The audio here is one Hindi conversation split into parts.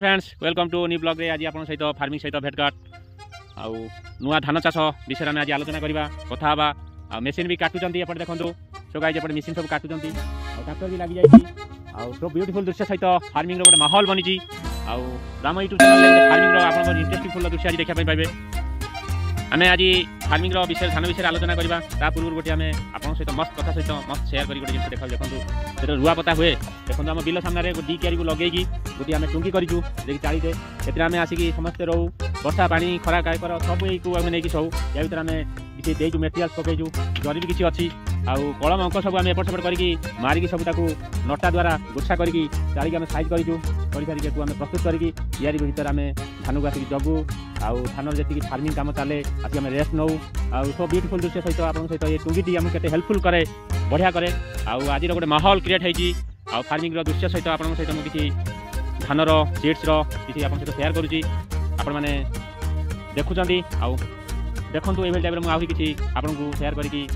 Friends welcome to new blog रे आज आपन सहित फार्मिंग सहित भेटघाट आउ नुआ धान चाष विषय में आज आलोचना करवा कथा हवा आ मशीन भी काटुचंती एपटे देखंतु सो गाइस एपटे मशीन सब काटुचंती आ ट्रैक्टर भी लागी जाईची आ सो ब्यूटीफुल दृश्य सहित फार्मिंग रो गोटे माहौल बनिची आ राम यूट्यूब चैनल रे फार्मिंग रो आपन इंटरेस्टिंग फुल दृश्य आज देखा पाइबे आमे आज फार्मिंग रो विषय धान विषय आलोचना करवा ता पूर्व गोटे आमे आपन सहित मस्त कथा सहित मस्त शेयर करी गोटे जिंस देखा देखंतु सेटा रुआ पता हुए देखंतु हम बिल सामने रे डी क्यारी को लगेगी गोटे आमे टुंगी करिचु जे चाली दे एतरा आमे आसी समस्त रहू वर्षा पानी खरा काय कर सब एई को आमे नै कि सब या भीतर आमे किसी देजु मटेरियल्स पकेजु जरी भी किसी अछि आउ कलम अंक सब आमे एपट सेपट करिकी मारिकी सब ताकू नटा द्वारा गुच्छा करिकी चाली आमे साइज करिचु करि सारी के आमे प्रस्तुत करिकी यारी भीतर आमे धान को आसी जगु आउ धान जेति फार्मिंग काम चले आसी आमे रेस्ट नौ आउ सो ब्यूटीफुल दृश्य सहित आपन सहित ये टुंगीटी आमे केते हेल्पफुल करे बढ़िया करे आउ आज गोटे माहौल क्रिएट होईची आउ फार्मिंग रो दृश्य सहित आपन सहित मु किछि धानर सीड्स रो किछि आपन सहित शेयर करूची आपण माने देखुचंती आउ देखंतु एभल टाइप रे मु आहुरी किछि आपन को शेयर करिकी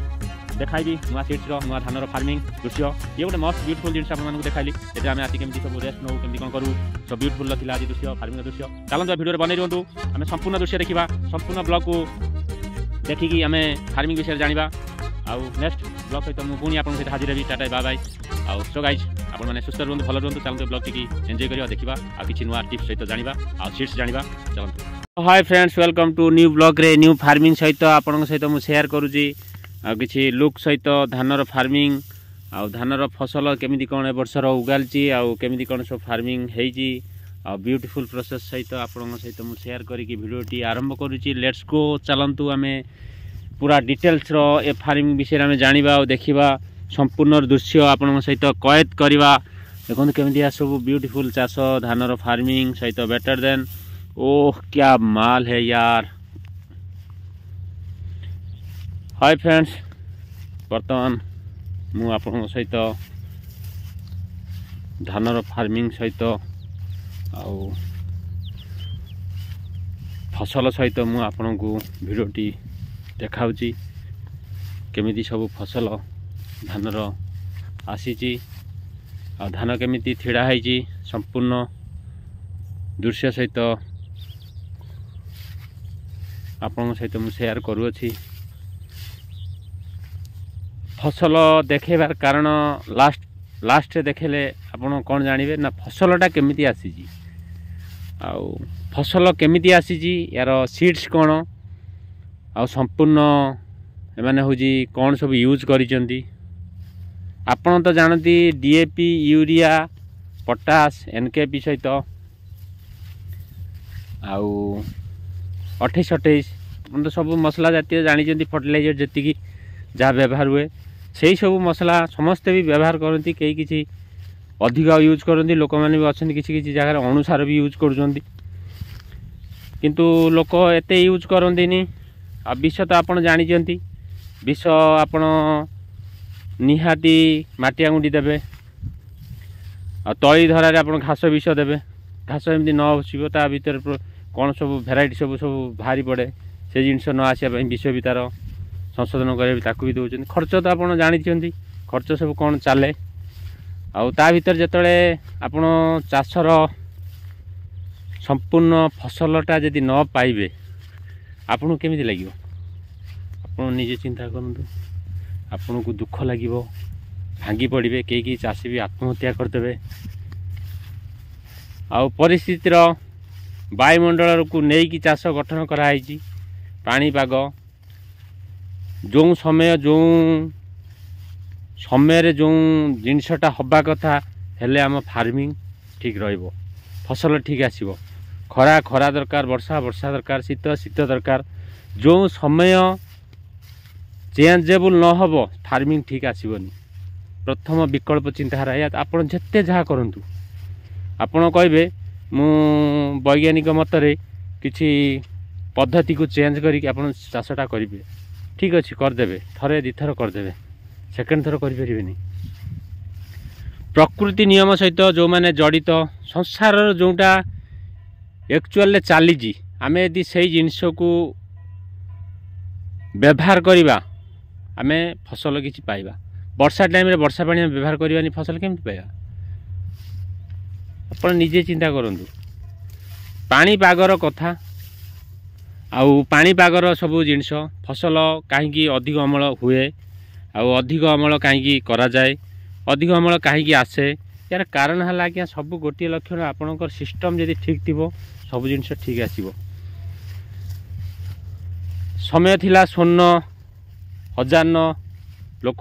देखाइबी नुआ सीड्स रो नुआ धानर फार्मिंग दृश्य ये गोटे मस्त ब्यूटीफुल जिनिस आपन मानकु देखाइली एटा आमे आसी केमति सब रेस्ट नौ केमति कोन करू सब ब्यूटीफुल लथिला आज दृश्य फार्मिंग दृश्य चलंतु वीडियो रे बनै रहंतु आमे संपूर्ण दृश्य देखिबा संपूर्ण ब्लॉग को देखिकी आमे फार्मिंग विषय जानिबा आउ नेक्स्ट ब्लॉग सहित मु पुनी आपन सहित हाजिर हेबी टाटा बाय बाय आउ सो गाइस आपन माने सुस्त रहंतु भलो रहंतु चलंतु ब्लॉग टिकी एन्जॉय करिया देखिबा आ किछि नुआ टिप्स सहित जानिबा आ सीड्स जानिबा चलंतु hi friends welcome to new blog रे न्यू फार्मिंग सहित आपन सहित मु शेयर करूची आ किछि लुक सहित धानर फार्मिंग आ धानर फसल केमिति कोन ए वर्षर उगालची आ केमिति कोन सब फार्मिंग हेची आ ब्यूटीफुल प्रोसेस सहित आपन सहित मु शेयर करिकी वीडियो टी आरंभ करूची लेट्स गो चलंतु आमे पूरा डिटेल्स रो ए फार्मिंग विषय में जानिबा और देखिबा संपूर्ण दृश्य आपन सहित कैद करिबा देखो केमिति आ सब ब्यूटीफुल चाष धानर फार्मिंग सहित बेटर देन ओह क्या माल है यार। हाय फ्रेंड्स वर्तमान मु आपन सहित धानर फार्मिंग सहित आउ फसल सहित मु आपन को वीडियो टी देखाउची केमिति सब फसल धानर आसीची आ धान केमिति थिड़ा हैची संपूर्ण दृश्य सहित आपन सहित मु शेयर करूची फसल देखेबार कारण लास्ट देखेले आपन कोन जानिबे ना फसलटा केमिति आसीची आउ फसल केमिति आसीची यार सीड्स कोन आ संपूर्ण एमाने होजी कोन सब यूज करिसेंती आपन तो जानती डीएपी यूरिया पोटास एनकेपी सहित आउ 28 अपन तो सब मसला जातीय जानी फर्टिलाइजर जेतिकी जहाँ व्यवहार हुए से सब मसला समस्ते भी व्यवहार करती कई किसी अधिक यूज करती लोक मैंने भी अच्छा किसी किसी जगह अनुसार भी यूज कर किंतु लोक एत यूज करती आ विष तो आपड़ जानी विष आपण निहाती माटी आंगुठी देवे आ तली धरारे आप घास विष देवे घास एमती न बसो ता भर कौन सब भेराइटी सब सब बाहरी पड़े से जिनस न आसापी विष भी तार संशोधन करें भी दौरान खर्च तो आप जानी खर्च सब कौन चले आ भर जिते आपण चाषर संपूर्ण फसलटा जदि न पाइबे आपन केमिति लगे आपन निजे चिंता करंतु आपन को दुख लगे भांगी पड़े कई चाषी भी आत्महत्या करदे आ परिस्थितिर वायुमंडल को लेकिन चाष गठन कराई पाणीपाग जो समय जो जिनसटा हवा कथा हेले आम फार्मिंग ठीक रहिबो फसल ठीक आसीबो खरा खरा दरकार वर्षा वर्षा दरकार शीत शीत दरकार जो समय चेंजेबल न हो फार्मिंग ठीक आसबनी प्रथम विकल्प चिंताधारा या आपन जेते जहाँ करंतु आपन कहबे मु वैज्ञानिक मतरे किछि पद्धति को चेंज करी आपन चाषटा करेंगे ठीक अच्छे करदे थरे दी थर करदे सेकेंड थर करें प्रकृति नियम सहित जो माने जड़ित संसार जोटा एक्चुअल चली आम यदि से जिनस को व्यवहार करवा आम फसल किसी पाइबा वर्षा टाइम रे वर्षा पानी व्यवहार करवानी फसल केमती पाइबा अपन निजे चिंता करंतु पाणीपागर कथा आउ पाणीपागर सब जिनस फसल कहीं अधिक अमल हुए अधिक अमल कहीं करा जाए अधिक अमल कहीं आसे यार कारण है कि सब गोटे लक्षण आपणकर सिस्टम जदि ठीक थी सब जिनस ठीक आसब समय थिला स्वर्ण हजार लोक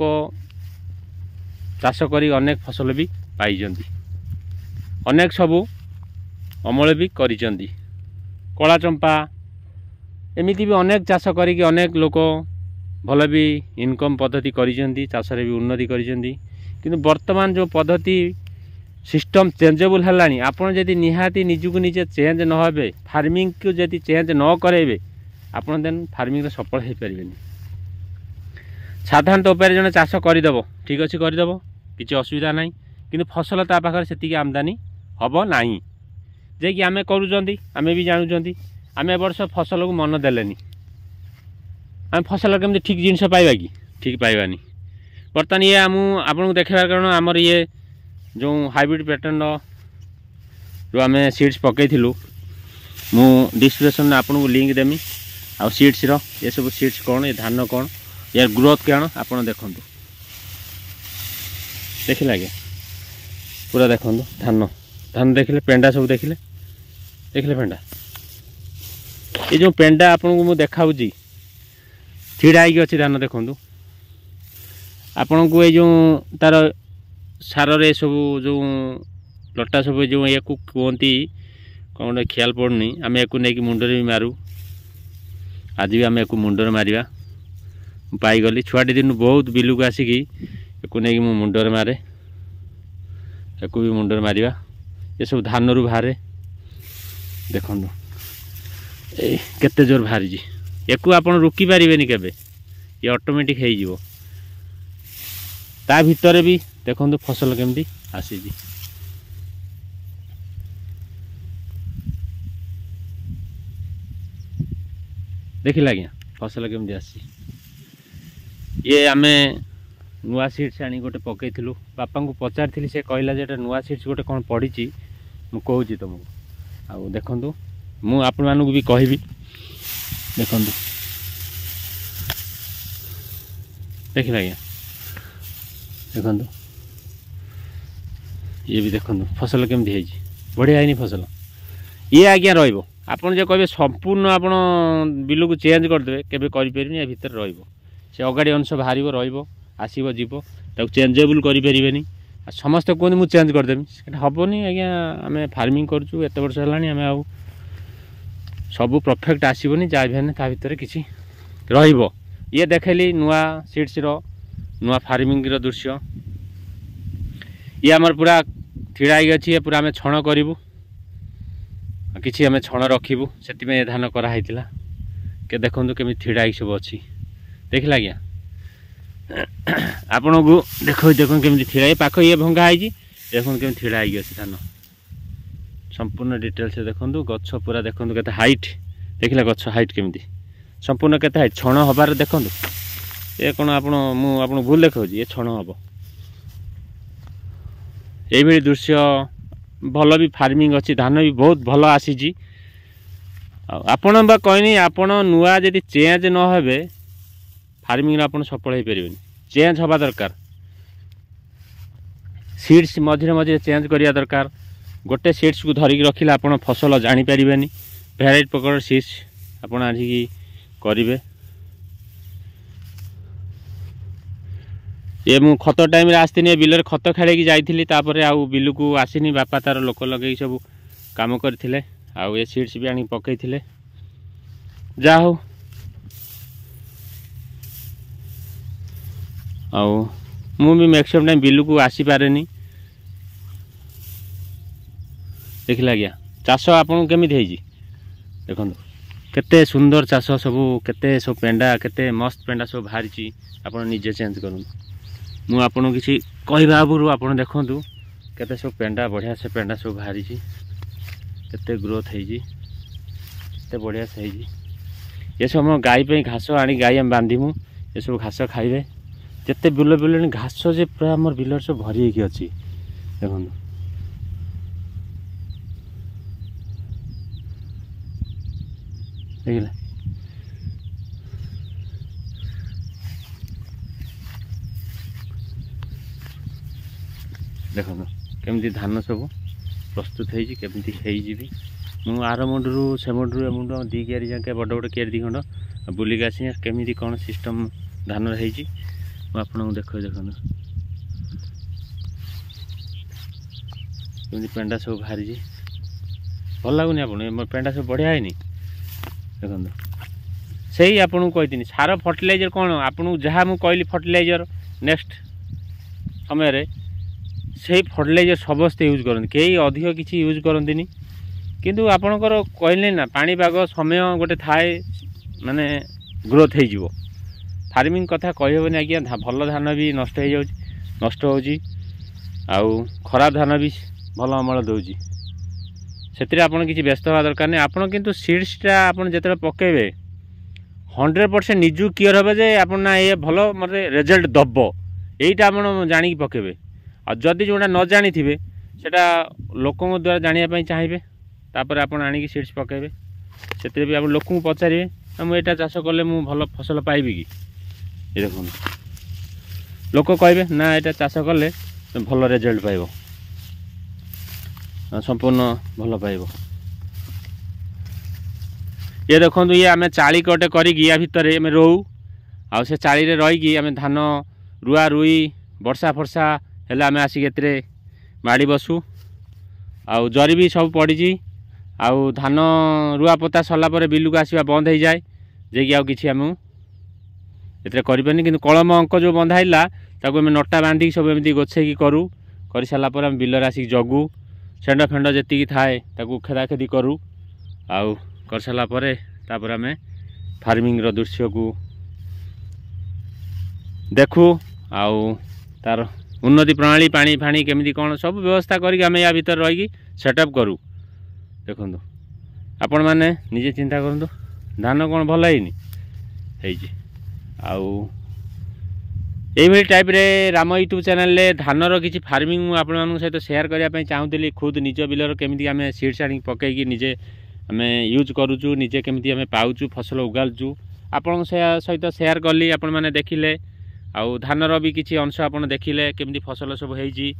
चाष करी अनेक फसल भी पाई अनेक सबू अमल भी करिसेंती कला चंपा एमिति भी अनेक चाष करी अनेक लोक भल भी इनकम पद्धति करिसेंती चाष रे भी उन्नति करिसेंती किंतु वर्तमान जो पद्धति सिस्टम चेंजेबल है आपड़ जदि निहाती निजको निजे चेंज न हे फार्मिंग को जदि चेंज न करेबे आपन देन फार्मिंग रे सफल हो पारे साधारणतः उपाय जन चाष करदेव ठीक अच्छे करदेव किसी असुविधा ना कि फसल ता पाखे से आमदानी हम ना जे कि आम करुँच आम भी जानूँ आम ए वर्ष फसल को मन देलेनी आम फसल केमती ठीक जिनस पाइबा कि ठीक पाइबानी बर्तमान ये आपको देखार कारण आमर ये जो हाइब्रिड पैटर्न जो आम सीड्स पकईलु मु डिस्क्रिप्शन आपको लिंक देमी आ सीड्स ये सब सीड्स कौन ये धान कौन यार ग्रोथ क्या आप देखु देखिले आगे पूरा देखु धान धान देखिले पेंडा सब देखिले देखिले पेंडा ये जो पेंडा आपको मुझे देखा छिड़ा अच्छी धान देखु आपण को ये जो तार सार रे सब जो लटा सब जो या कहती कौन गोटे ख्याल पड़नी आम या नहीं मुंडरे भी मारू आज भी आम या मुंडरे मारिबा पाईगली छुआटी दिन बहुत बिलू को आसिकी नहीं मु मुंडरे मारे या भी मुंडरे मारिबा ये सब धान रु बाहर देखु केते जोर बाहरी या आप रोकी पारे केबे ये ऑटोमेटिक हो ता भितर भी देखो फसल केमती आसी देखिला आज्ञा फसल केमती आसी ये आम नुआ सीड्स आनी गोटे पकईलु बापा को पचारि से कहला जे नुआ सीड्स गोटे कौन पड़ी मुझे कहूँ तुमको आ देखु मु आपण मानू भी कहबी देखु देखिला आज्ञा देखु ये भी देखु फसल केमती है बढ़िया है फसल ये आज्ञा रही आपड़ जो कहे संपूर्ण आप बिल को चेंज करदे केबे करें या भितर से अगाड़ी अंश बाहर रसब जीव चेंजेबल करें समस्ते कहते मुझे चेंज करदेवी हेनी आज्ञा आम फार्मिंग करुँ एत वर्ष है आम आ सब परफेक्ट आसबनी जहाँ भी ता भितर किसी रही ये देखली नुआ सीड्स नुआ फार्मिंग दृश्य ये आमर पूरा ठिड़ा अच्छी पूरा आम छण करूँ किसी आम छण रखू से धान कराई के देखु केमी ठिड़ा सब अच्छी देखला आज्ञा आपण को देख केमी ठिड़ा पाख ये भंगा देखो केमी ठिड़ा अच्छी धान संपूर्ण डिटेल्स देखो गछ पूरा देखो के हाइट देखला गछ हाइट केमी संपूर्ण के हाइट छण हबार देखो ये कौन आप भूल देखा ये छण हम ये दृश्य भल भी फार्मिंग अच्छी धान भी बहुत भल आसी आपण बा कहनी आपण नुआ जदि चेंज न हे फार्मिंग आप सफल हो पारे चेंज हवा दरकार सीड्स मझे मझे चेंज करिया दरकार गोटे सीड्स को धरिक रखिले आप फसल जानीपर भेराइटी प्रकार सीड्स आप करेंगे ये मु खत टाइम आसनी बिलर खत खेड़ी जाइली आउ बिलू को आसनी बापा तार लोक लगे सब काम करते आउ ये सीड्स भी आनी पकईले जा हो आउ मु भी मैक्सिमम टाइम बिलू को आसी पारे देखिला आज्ञा चाष आपन केमी देखो केते सुंदर चाष सब केते सब पेंडा केते मस्त पेंडा सब बाहरी आप निजे चेंज करूँ मु आपन किसी कहवा आगु आप देखु केते सब पेंडा बढ़िया से पेंडा सब बाहरी केते ग्रोथ होते बढ़िया से ये सब हम गाई पे घास आनी गाई आम बांधीमु ये सब घास खाइबे जिते बिल बिल घास जे पूरा आम बिलर सब भरी अच्छी देखो ଦେଖିଲେ ଦେଖନ୍ତୁ କେମିତି ଧାନ ସବୁ ପ୍ରସ୍ତୁତ ହେଇଛି କେମିତି ହେଇଯିବି ମୁଁ ଆର ମୁଣ୍ଡରୁ ସେ ମୁଣ୍ଡରୁ ଏ ମୁଣ୍ଡ 2 କିଆରି ଯାକେ ବଡ଼ ବଡ଼ କିଆରି 2 ଖଣ୍ଡ ବୁଲିକି ଆସି କେମିତି କ'ଣ ସିଷ୍ଟମ୍ ଧାନର ହେଇଛି ମୁଁ ଆପଣଙ୍କୁ ଦେଖନ୍ତୁ କେମିତି ପେଣ୍ଡା ସବୁ ବାହାରିଛି ଭଲ ଲାଗୁନି ଆପଣ ପେଣ୍ଡା ସବୁ ବଢ଼ିଆ ହେଇନି ଦେଖନ୍ତୁ ସେଇ ଆପଣଙ୍କୁ କହିଥିଲି ସାର ଫର୍ଟିଲାଇଜର କ'ଣ ଆପଣଙ୍କୁ ଯାହା ମୁଁ କହିଲି ଫର୍ଟିଲାଇଜର ନେକ୍ସଟ ସମୟରେ ସେଇ ଫର୍ଟିଲାଇଜର ସମସ୍ତେ ୟୁଜ୍ କରନ୍ତି କେହି ଅଧିକ କିଛି ୟୁଜ୍ କରନ୍ତିନି କିନ୍ତୁ ଆପଣଙ୍କର କହିଲେ ନା ପାଣିପାଗ ସମୟ ଗୋଟେ ଥାଏ ମାନେ ଗ୍ରୋଥ୍ ହେଇଯିବ फार्मिंग कथा कहबनी आज्ञा भल धान भी नष्ट हो जाऊँगी नष्ट होची आउ खराब धान भी भल अमल दूसरी से आप व्यस्त हवा दरकार नहीं आपड़ कितु सीड्सटा आप जो पकेबे 100% निजु क्लियर हे जे आप ना ये भल मत रिजल्ट दब यहीटा आप जाणी पकेबे आदि जोटा न जानी थे सेटा लोक द्वारा जानापी चाहिए तापर आप आनिक सीड्स पकेबे से भी आप लोक पचारे मुझे चाष कले मु भल फसल पाइबी कि ये देखो लोक कहे ना यहाँ चाष कले भल रिजल्ट पाइब संपूर्ण भल पाइब ये देखो ये आम चाली कटे करा भितर आम रोऊ आ से चाली रहीकि आम धान रुआ रुई वर्षा फर्षा हेल्ला आम आसिक ए माड़ी बसु आ जरी भी सब पड़ी आउ धान रुआ पता सरला बिलू को आसवा बंद हो जाए जे कि आउ कि आम एते करें कि कलम अंक जो बंधाइला ताको आम नटा बांधिक सब एमती गोछेकी करूँ कर सारापर आम बिलर आसिक जगू शेंड फेंड जी थाए खेदाखेदी करूँ आउ कर सारापर तापर आम फार्मिंग दृश्य को देखू आउ तार उन्नति प्रणाली पानी फाणी केमी कौन सब व्यवस्था करके आम या भीतर रही सेटअप करूँ देखु आपण मैंने निजे चिंता करूँ धान कौन भल है आउ यही टाइप रे राम यूट्यूब चैनल रे धानर किसी फार्मिंग आपण सहित शेयर करने चाहूली खुद निज बिलर केमी आम सीड्स आनी पकईकि निजे आम यूज करुचु निजे केमी आम पाचु फसल उगालचु आपण सहित शेयर कली आपण मैंने देखिले आउ धानर भी किसी अंश आप देखिले केमी फसल सब होती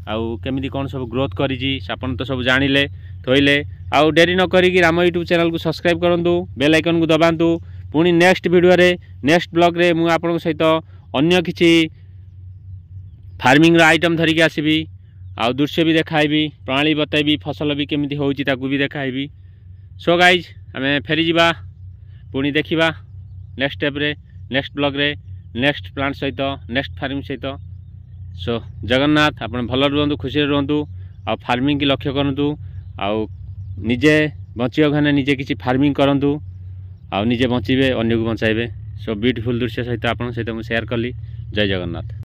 आउ केमी कौन सब ग्रोथ करी आपन तो सब जानिले थोइले आउ डेरी न करी राम यूट्यूब चैनल को सब्सक्राइब करूँ बेल आइकन को दबातु पुणी नेक्स्ट वीडियो रे नेक्स्ट ब्लॉग रे मु आपन सहित अन्य किसी फार्मिंग आइटम धरिकी आसबि आउ दृश्य भी देखाइबी प्रणाली बतैबी फसल भी केमी होउची ताकू भी देखाइबी सो गाइज आम फेरी जावा पुणी देखा नेक्स्ट स्टेप रे नेक्स्ट ब्लॉग रे नेक्स्ट प्लांट सहित नेक्स्ट फार्मिंग सहित सो जगन्नाथ आप भल रुहतु खुशी रुहतु आ फार्मिंग की लक्ष्य करूँ आउ निजे बचिया घने निजे किसी फार्मिंग करूँ आउ निजे बचे अन्य को बचाइबे सो ब्यूटीफुल दृश्य सहित आप सहित मुझे शेयर कली जय जगन्नाथ।